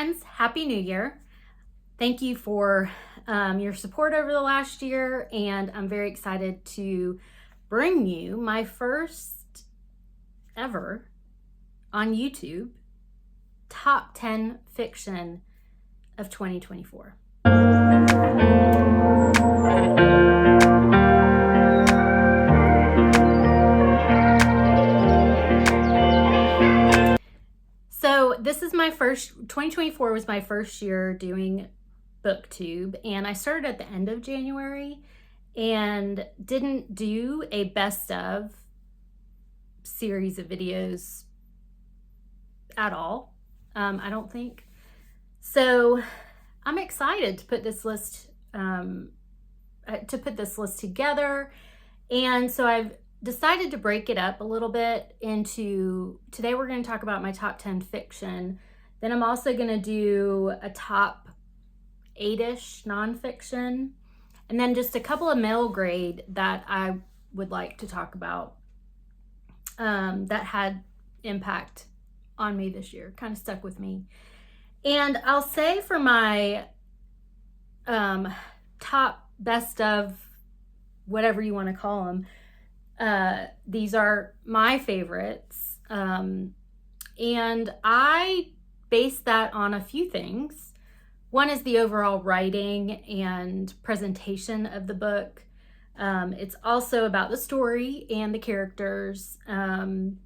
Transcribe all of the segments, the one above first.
friends, Happy New Year. Thank you for your support over the last year, and I'm very excited to bring you my first ever on YouTube top 10 fiction of 2024. So this is my first, 2024 was my first year doing booktube, and I started at the end of January and didn't do a best of series of videos at all, I don't think. So I'm excited to put this list together, and so I've decided to break it up a little bit into, today we're going to talk about my top 10 fiction. Then I'm also going to do a top 8-ish nonfiction, and then just a couple of middle grade that I would like to talk about that had impact on me this year, kind of stuck with me. And I'll say for my top best of, whatever you want to call them, these are my favorites, and I base that on a few things. One is the overall writing and presentation of the book. It's also about the story and the characters, and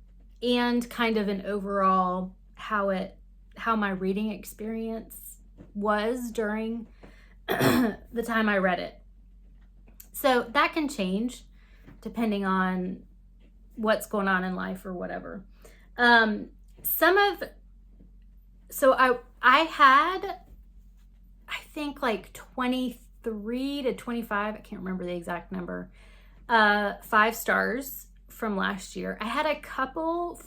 kind of an overall how my reading experience was during the time I read it. So that can change depending on what's going on in life or whatever. I had, I think like 23 to 25, I can't remember the exact number, 5 stars from last year. I had a couple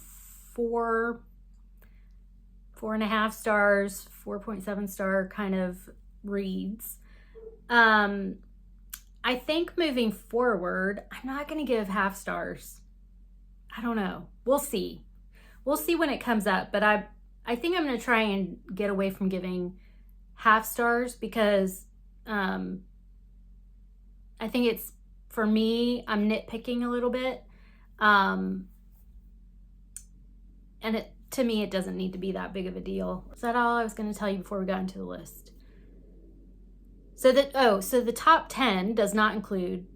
4.5 stars, 4.7 star kind of reads. I think moving forward, I'm not going to give half stars. I don't know. We'll see. We'll see when it comes up. But I think I'm going to try and get away from giving half stars because I think it's, for me, I'm nitpicking a little bit. And to me, it doesn't need to be that big of a deal. Is that all I was going to tell you before we got into the list? So the top 10 does not include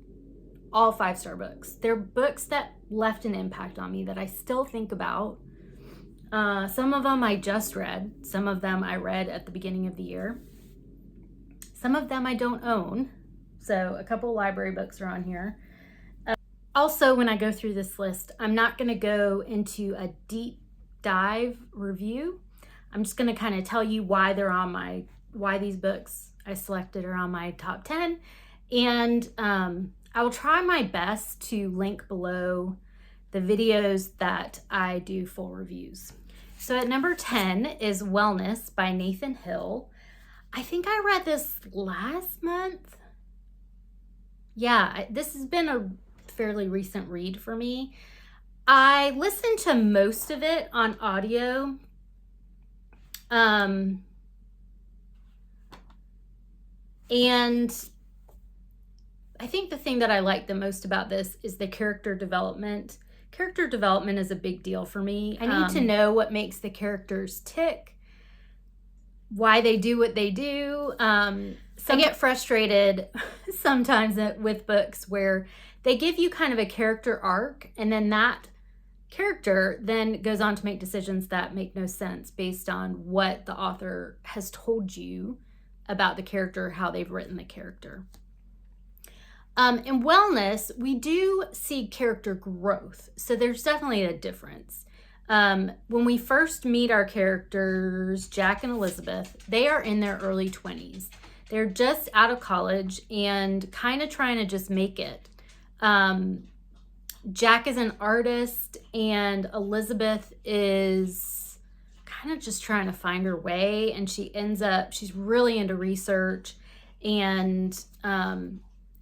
all 5-star books. They're books that left an impact on me that I still think about. Some of them I just read. Some of them I read at the beginning of the year. Some of them I don't own. So a couple library books are on here. Also, when I go through this list, I'm not going to go into a deep dive review. I'm just going to kind of tell you why why these books I selected are on my top 10, and I will try my best to link below the videos that I do full reviews. So at number 10 is Wellness by Nathan Hill. I think I read this last month. Yeah, this has been a fairly recent read for me. I listened to most of it on audio. And I think the thing that I like the most about this is the character development. Character development is a big deal for me. I need to know what makes the characters tick, why they do what they do. I get frustrated sometimes with books where they give you kind of a character arc, and then that character then goes on to make decisions that make no sense based on what the author has told you about the character, how they've written the character. In Wellness, we do see character growth. So there's definitely a difference. When we first meet our characters, Jack and Elizabeth, they are in their early 20s. They're just out of college and kind of trying to just make it. Jack is an artist and Elizabeth is kind of just trying to find her way, and she's really into research and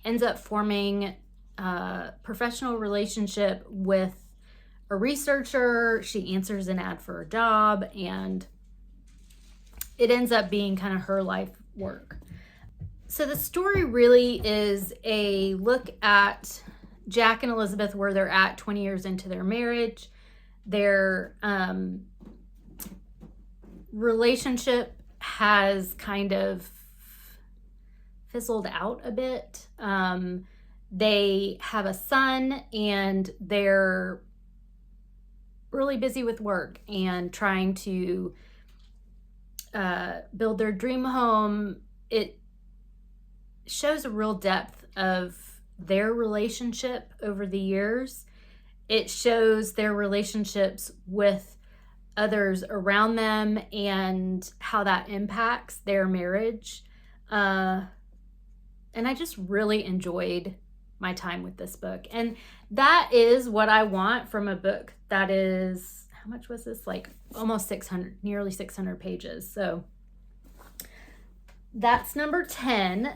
ends up forming a professional relationship with a researcher. She answers an ad for a job, and it ends up being kind of her life work. So the story really is a look at Jack and Elizabeth, where they're at 20 years into their marriage. Their relationship has kind of fizzled out a bit. They have a son, and they're really busy with work and trying to build their dream home. It shows a real depth of their relationship over the years. It shows their relationships with others around them and how that impacts their marriage. And I just really enjoyed my time with this book. And that is what I want from a book that is, how much was this? Like almost 600, nearly 600 pages. So that's number 10.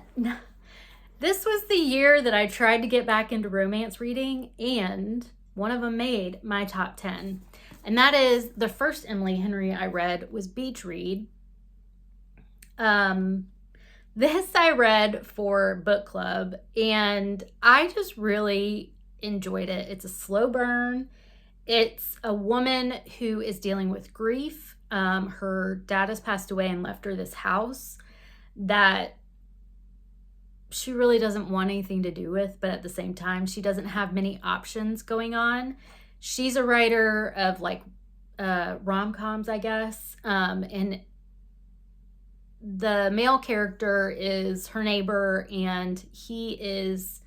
This was the year that I tried to get back into romance reading, and one of them made my top 10. And that is the first Emily Henry I read was Beach Read. This I read for book club, and I just really enjoyed it. It's a slow burn. It's a woman who is dealing with grief. Her dad has passed away and left her this house that she really doesn't want anything to do with, but at the same time, she doesn't have many options going on. She's a writer of like rom-coms, I guess, and the male character is her neighbor, and he is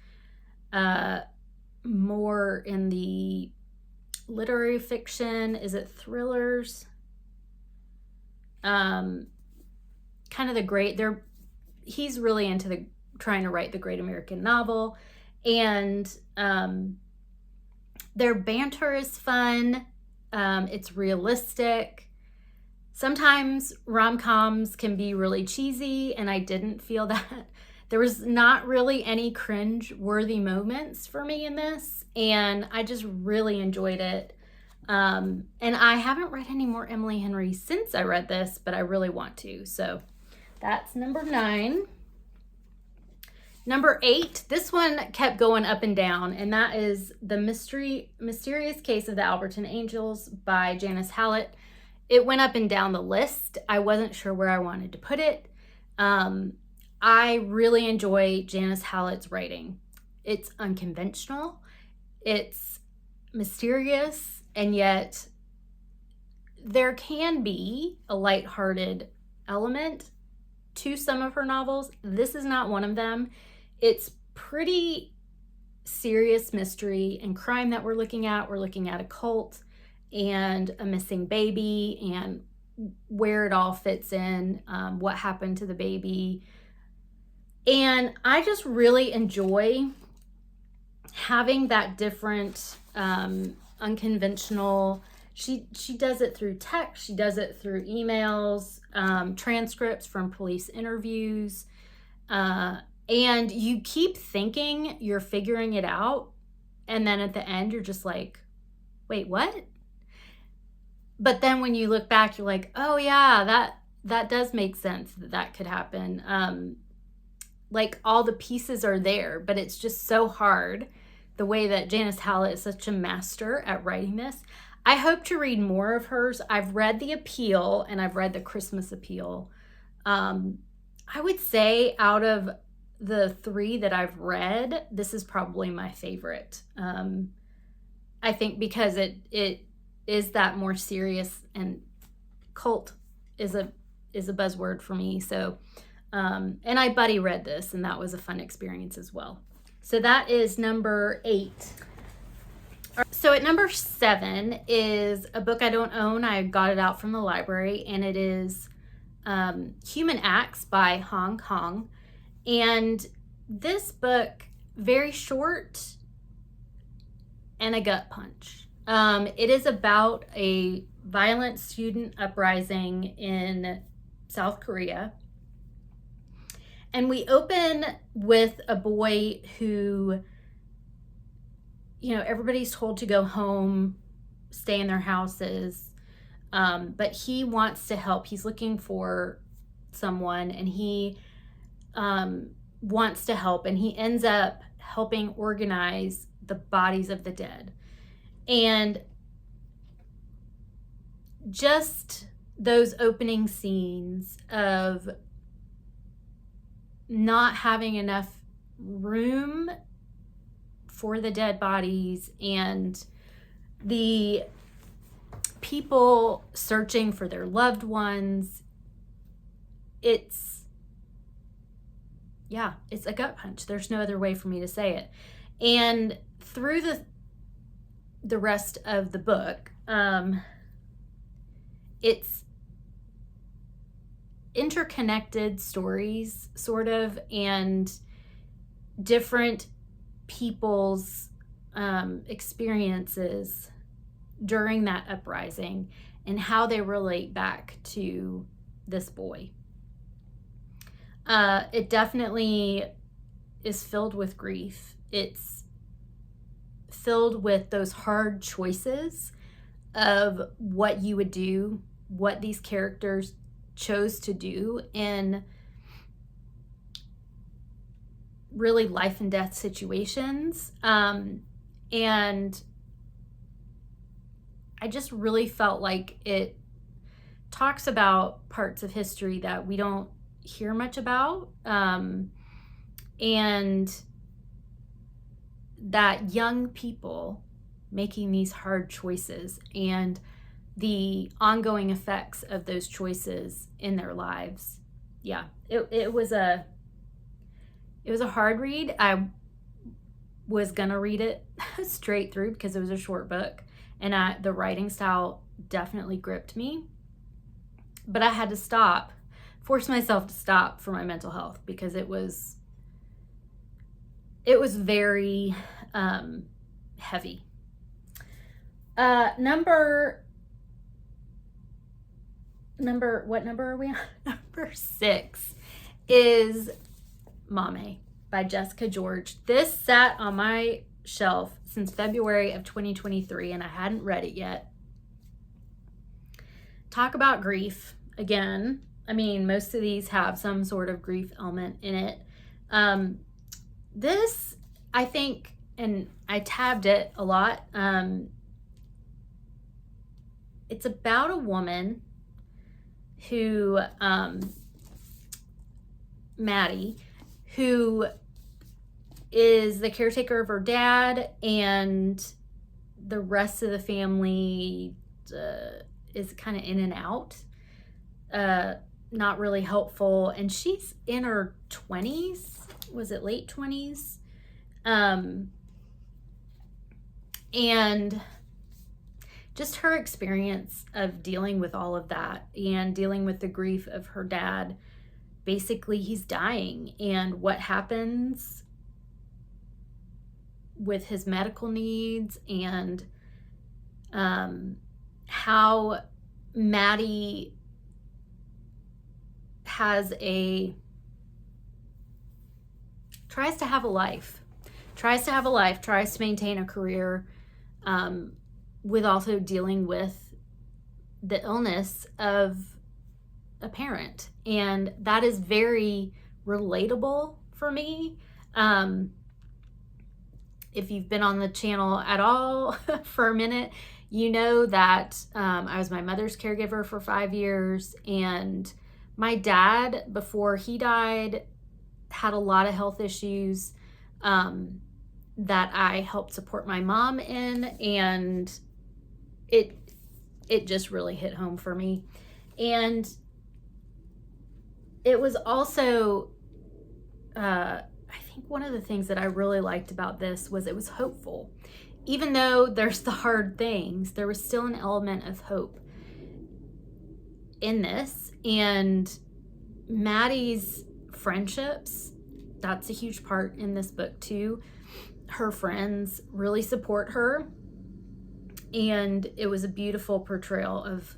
more in the literary fiction. Is it thrillers? Kind of the great. He's really into trying to write the great American novel, and their banter is fun. It's realistic. Sometimes rom-coms can be really cheesy, and I didn't feel that. There was not really any cringe-worthy moments for me in this, and I just really enjoyed it. And I haven't read any more Emily Henry since I read this, but I really want to. So that's number 9. Number 8, this one kept going up and down, and that is The Mysterious Case of the Alberton Angels by Janice Hallett. It went up and down the list. I wasn't sure where I wanted to put it. I really enjoy Janice Hallett's writing. It's unconventional, it's mysterious, and yet there can be a lighthearted element to some of her novels. This is not one of them. It's pretty serious mystery and crime that we're looking at. We're looking at a cult and a missing baby and where it all fits in, what happened to the baby. And I just really enjoy having that different, unconventional. She does it through text. She does it through emails, transcripts from police interviews. And you keep thinking you're figuring it out. And then at the end, you're just like, wait, what? But then when you look back, you're like, oh yeah, that does make sense that could happen. Like all the pieces are there, but it's just so hard the way that Janice Hallett is such a master at writing this. I hope to read more of hers. I've read The Appeal and I've read The Christmas Appeal. I would say out of the 3 that I've read, this is probably my favorite. I think because it is that more serious, and cult is a buzzword for me. So, and I buddy read this, and that was a fun experience as well. So that is number 8. So at number 7 is a book I don't own. I got it out from the library, and it is Human Acts by Hong Kong. And this book, very short and a gut punch. It is about a violent student uprising in South Korea. And we open with a boy who, everybody's told to go home, stay in their houses, but he wants to help. He's looking for someone, and he wants to help, and he ends up helping organize the bodies of the dead. And just those opening scenes of not having enough room for the dead bodies and the people searching for their loved ones, it's a gut punch. There's no other way for me to say it. And through the rest of the book, it's interconnected stories, sort of, and different people's experiences during that uprising and how they relate back to this boy. It definitely is filled with grief. It's filled with those hard choices of what you would do, what these characters chose to do in really life and death situations. And I just really felt like it talks about parts of history that we don't hear much about, and that young people making these hard choices and the ongoing effects of those choices in their lives. Yeah, it was a hard read. I was gonna read it straight through because it was a short book, and the writing style definitely gripped me. But I had to force myself to stop for my mental health, because it was very heavy. What number are we on? Number 6 is Mame by Jessica George. This sat on my shelf since February of 2023, and I hadn't read it yet. Talk about grief again. I mean, most of these have some sort of grief element in it. This, I think, and I tabbed it a lot, it's about a woman who, Maddie, who is the caretaker of her dad, and the rest of the family is kind of in and out, not really helpful. And she's in her 20s. Was it late 20s? And just her experience of dealing with all of that and dealing with the grief of her dad. Basically, he's dying, and what happens with his medical needs, and how Maddie tries to have a life, tries to maintain a career, with also dealing with the illness of a parent. And that is very relatable for me. If you've been on the channel at all for a minute, you know that I was my mother's caregiver for 5 years, and my dad, before he died, had a lot of health issues that I helped support my mom in, and it just really hit home for me. And it was also, I think one of the things that I really liked about this was it was hopeful. Even though there's the hard things, there was still an element of hope in this. And Maddie's friendships, that's a huge part in this book too. Her friends really support her, and it was a beautiful portrayal of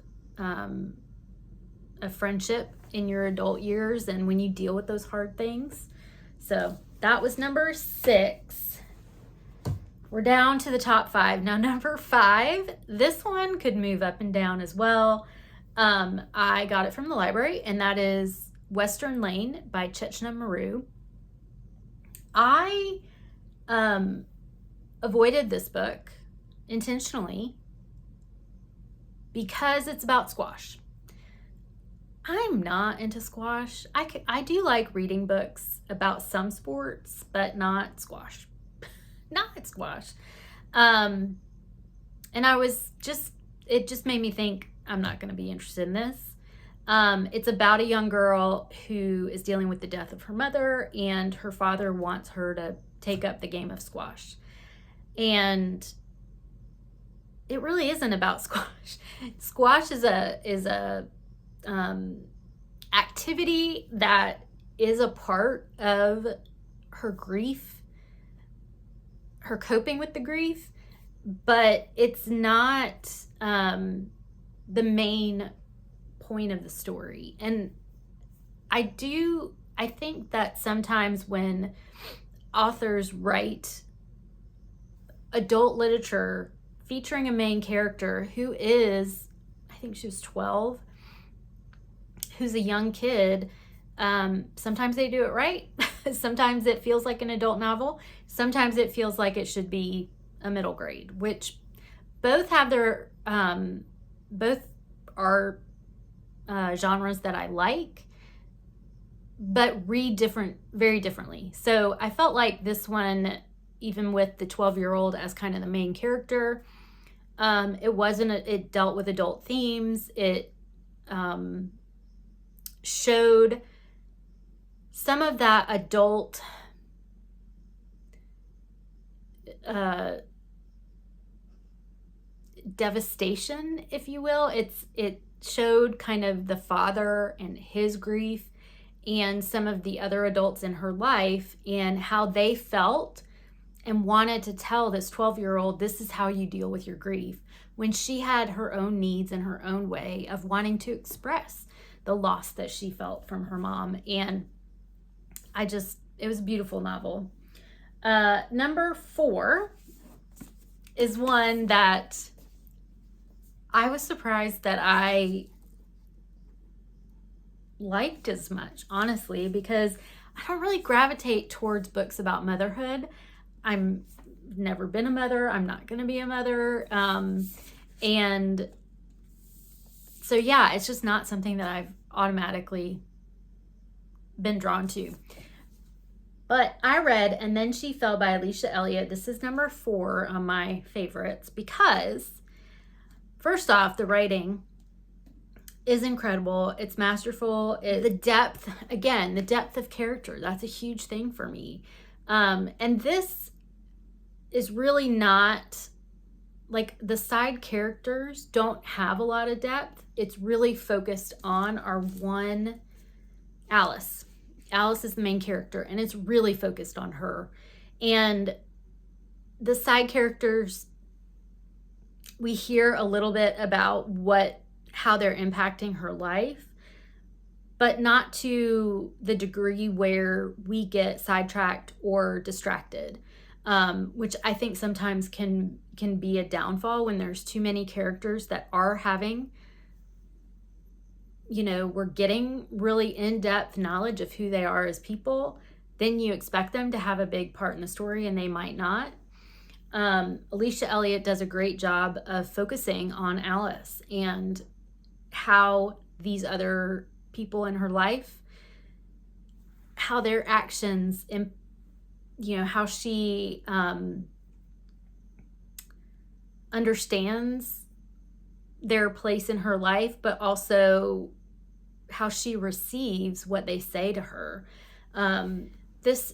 a friendship in your adult years and when you deal with those hard things. So that was number 6. We're down to the top 5. Now, number 5, this one could move up and down as well. I got it from the library, and that is Western Lane by Chechna Maru. I avoided this book intentionally because it's about squash. I'm not into squash. I do like reading books about some sports, but not squash. Not squash. And it just made me think I'm not going to be interested in this. It's about a young girl who is dealing with the death of her mother, and her father wants her to take up the game of squash. And it really isn't about squash. Squash is a activity that is a part of her grief, her coping with the grief, but it's not the main point of the story. And I think that sometimes when authors write adult literature featuring a main character who is, I think she was 12, who's a young kid, sometimes they do it right. Sometimes it feels like an adult novel. Sometimes it feels like it should be a middle grade, which both have their, both are genres that I like, but read very differently. So I felt like this one, even with the 12-year-old as kind of the main character, it dealt with adult themes. It showed some of that adult devastation, if you will. It showed kind of the father and his grief and some of the other adults in her life and how they felt and wanted to tell this 12-year-old, this is how you deal with your grief, when she had her own needs and her own way of wanting to express the loss that she felt from her mom. And it was a beautiful novel. Number 4 is one that I was surprised that I liked as much, honestly, because I don't really gravitate towards books about motherhood. I've never been a mother. I'm not going to be a mother. And so, yeah, it's just not something that I've automatically been drawn to. But I read And Then She Fell by Alicia Elliott. This is number 4 on my favorites because, first off, the writing is incredible. It's masterful. The depth of character, that's a huge thing for me. And this is really not, like, the side characters don't have a lot of depth. It's really focused on our one Alice. Alice is the main character, and it's really focused on her. And the side characters, we hear a little bit about how they're impacting her life, but not to the degree where we get sidetracked or distracted, which I think sometimes can be a downfall when there's too many characters that are having, we're getting really in-depth knowledge of who they are as people. Then you expect them to have a big part in the story, and they might not. Alicia Elliott does a great job of focusing on Alice and how these other people in her life, how their actions, and how she understands their place in her life, but also how she receives what they say to her. This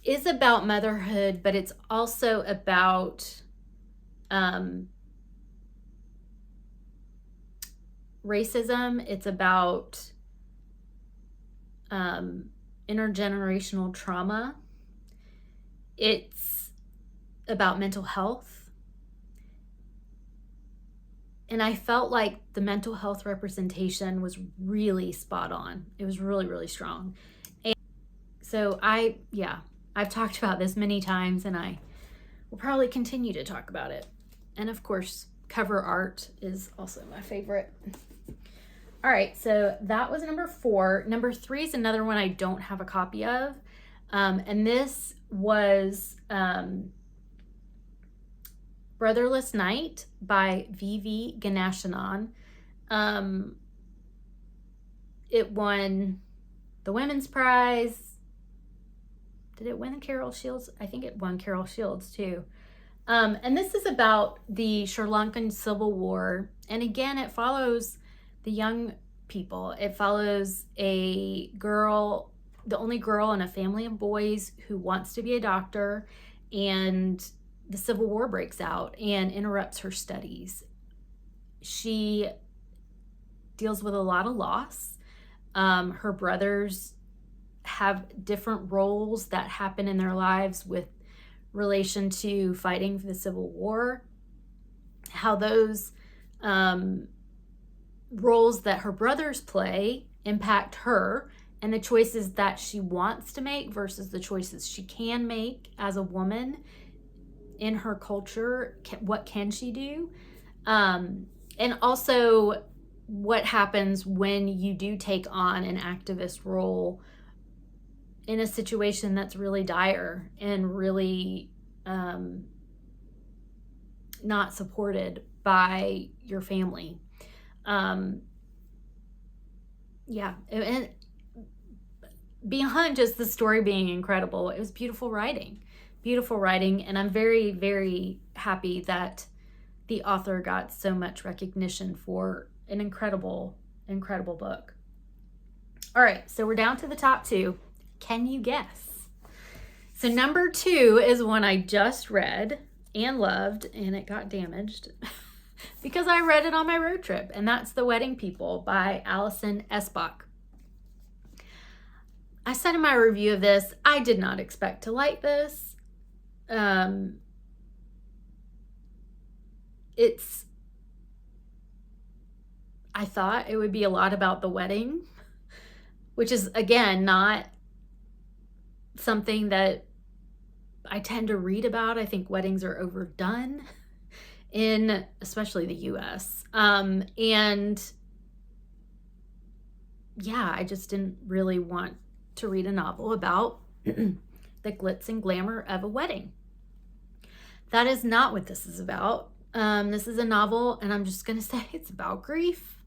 is about motherhood, but it's also about racism. It's about intergenerational trauma. It's about mental health. And I felt like the mental health representation was really spot on. It was really, really strong. And so I've talked about this many times, and I will probably continue to talk about it. And of course, cover art is also my favorite. All right, so that was number 4. Number 3 is another one I don't have a copy of. And this was Brotherless Knight by V.V. Ganashanan. It won the Women's Prize. Did it win Carol Shields? I think it won Carol Shields too. And this is about the Sri Lankan Civil War. And again, it follows the young people. It follows a girl, the only girl in a family of boys who wants to be a doctor, and the Civil War breaks out and interrupts her studies. She deals with a lot of loss. Her brothers have different roles that happen in their lives with relation to fighting for the Civil War. How those roles that her brothers play impact her, and the choices that she wants to make versus the choices she can make as a woman in her culture. What can she do? And also what happens when you do take on an activist role in a situation that's really dire and really not supported by your family. And beyond just the story being incredible, it was beautiful writing, and I'm very, very happy that the author got so much recognition for an incredible book. All right, so we're down to the top 2. Can you guess? So number 2 is one I just read and loved, and it got damaged because I read it on my road trip, and that's The Wedding People by Alison Esbach. I said in my review of this, I did not expect to like this. I thought it would be a lot about the wedding, which is, again, not something that I tend to read about. I think weddings are overdone in especially the US. And yeah, I just didn't really want to read a novel about the glitz and glamour of a wedding. That is not what this is about. This is a novel, and I'm just going to say it's about grief.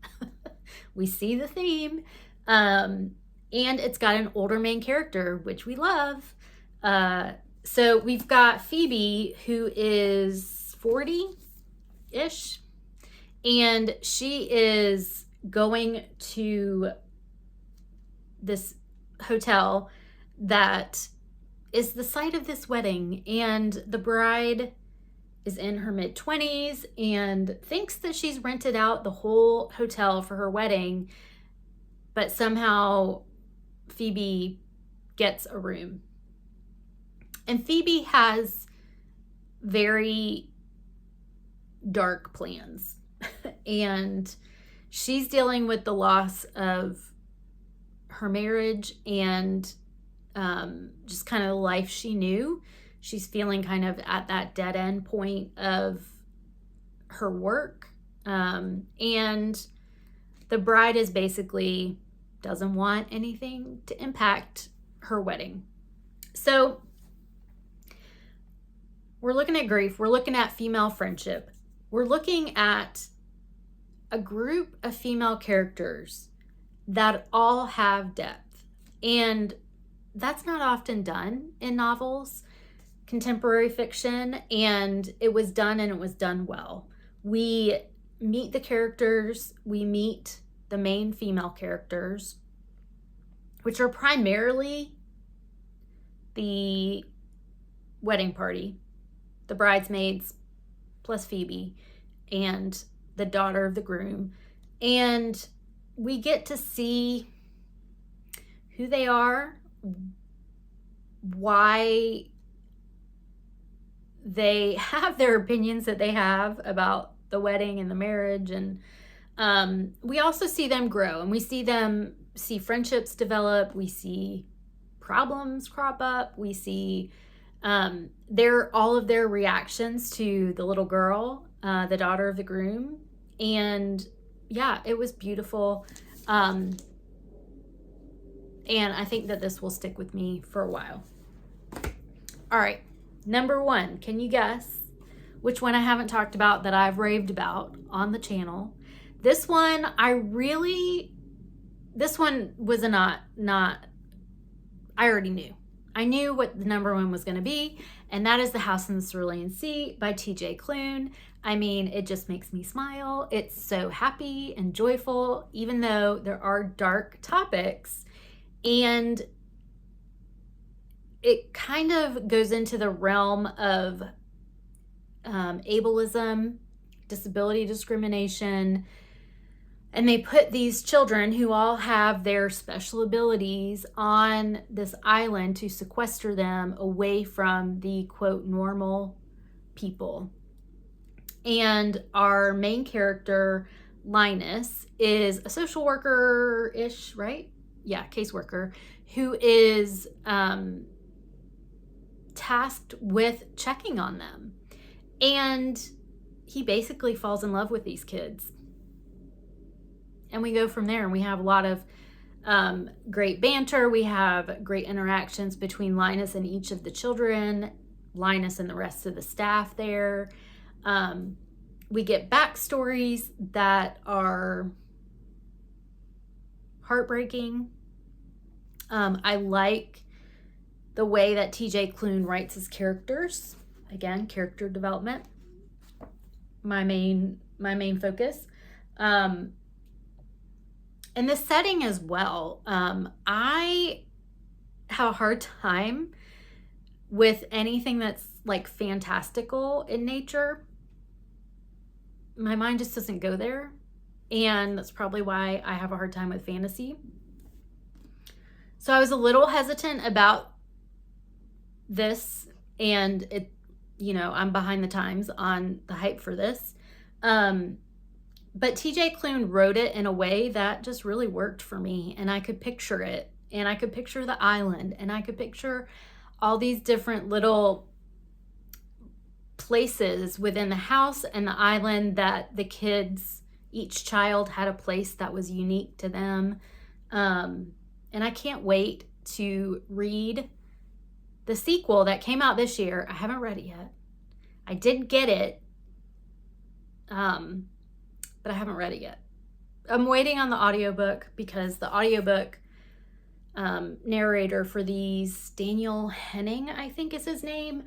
We see the theme. And it's got an older main character, which we love. So we've got Phoebe, who is 40-ish, and she is going to this hotel that is the site of this wedding, and the bride is in her mid-20s and thinks that she's rented out the whole hotel for her wedding, but somehow Phoebe gets a room. And Phoebe has very dark plans and she's dealing with the loss of her marriage and just kind of the life she knew. She's feeling kind of at that dead end point of her work. And the bride is basically doesn't want anything to impact her wedding. So we're looking at grief. We're looking at female friendship. We're looking at a group of female characters that all have depth. And that's not often done in novels, contemporary fiction, and it was done, and it was done well. We meet the characters, we meet the main female characters, which are primarily the wedding party, the bridesmaids, plus Phoebe, and the daughter of the groom. And we get to see who they are, why they have their opinions that they have about the wedding and the marriage. And we also see them grow, and we see friendships develop. We see problems crop up. We see all of their reactions to the little girl, the daughter of the groom. And yeah, it was beautiful. And I think that this will stick with me for a while. All right, number 1. Can you guess which one I haven't talked about that I've raved about on the channel? This one, this one was I already knew. I knew what the number 1 was going to be, and that is The House in the Cerulean Sea by T.J. Klune. I mean, it just makes me smile. It's so happy and joyful, even though there are dark topics. And it kind of goes into the realm of ableism, disability discrimination, and they put these children who all have their special abilities on this island to sequester them away from the quote normal people. And our main character, Linus, is a social worker-ish, right? Yeah, caseworker, who is tasked with checking on them. And he basically falls in love with these kids. And we go from there, and we have a lot of great banter. We have great interactions between Linus and each of the children, Linus and the rest of the staff there. We get backstories that are heartbreaking. I like the way that T.J. Klune writes his characters. Again, character development, my main focus. And the setting as well. I have a hard time with anything that's like fantastical in nature. My mind just doesn't go there. And that's probably why I have a hard time with fantasy. So I was a little hesitant about this, and it, I'm behind the times on the hype for this. But T.J. Klune wrote it in a way that just really worked for me, and I could picture it, and I could picture the island, and I could picture all these different little places within the house and the island that the kids, each child had a place that was unique to them. And I can't wait to read the sequel that came out this year. I haven't read it yet. I did get it, but I haven't read it yet. I'm waiting on the audiobook because the audiobook narrator for these, Daniel Henning, I think is his name,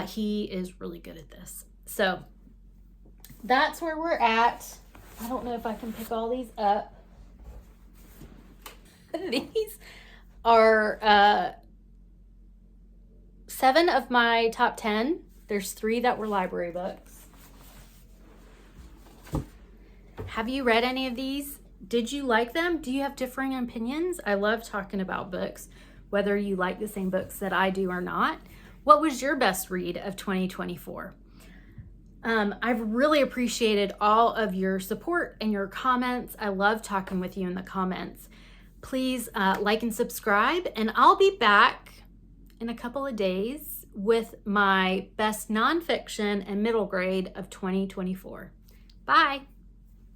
he is really good at this. So that's where we're at. I don't know if I can pick all these up. These are 7 of my top 10. There's 3 that were library books. Have you read any of these? Did you like them? Do you have differing opinions? I love talking about books, whether you like the same books that I do or not. What was your best read of 2024? I've really appreciated all of your support and your comments. I love talking with you in the comments. Please like and subscribe, and I'll be back in a couple of days with my best nonfiction and middle grade of 2024. Bye.